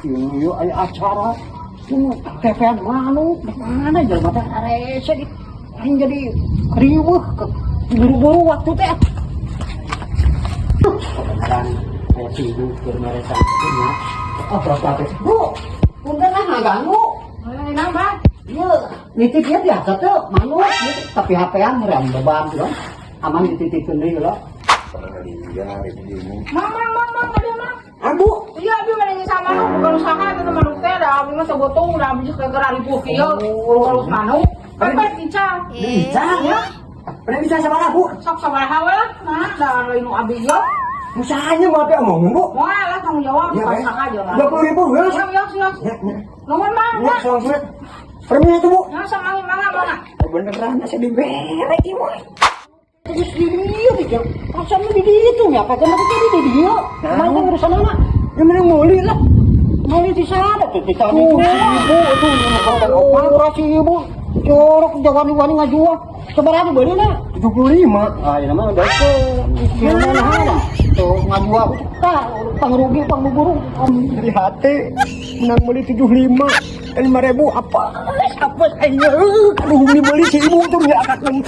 Iya, aya acara. Tepean manuk, mana jelema teh arese di aing jadi riweuh buru-buru waktu teh. Kan aya tidur keur mereka punya. Oh, berapa teh? Bu, punten nah ganggu. Enak Bang. Ieu, nitip ieu biasa teh manuk tapi HP-an meureun beban tuh. Aman dititipkeun deui heula. Mang, ada Mang. Abu, Iya, abi mana sama lu bukan usaha itu manuk teh da abi mah sabotong da abi ke gara ribu kieu. Terus manuk. Kan bicara. bisa ya. Pernah bisa sama Bu? Sok sabaraha we lah. Nah, da lain nu abi ieu. Usahanya mau apa omongin Bu? Moal lah tanggung jawab usaha aja lah. 20.000 ya? Siap. Ya. Nomor Mang. Ya, selamat. Permisi tuh Bu. Nah, sama mana? Beneran masih diberek ibu. Terus dia pikir pasannya di itu ya, apa kenapa jadi di dia? Namanya urusan anak. Yang mana muli lah. Muli di sana tuh kita di ibu tuh yang operasi ibu. Jorok jawani-wani ngajual. Seberapa beli lah? 75. Ah, ini namanya udah ke. Gimana ada? Tuh ngajual. Pangrugi, pangburu. Dari hati. Menang beli 75. 5.000 apa? Apa aja? Aduh, beli si ibu tuh ya akan.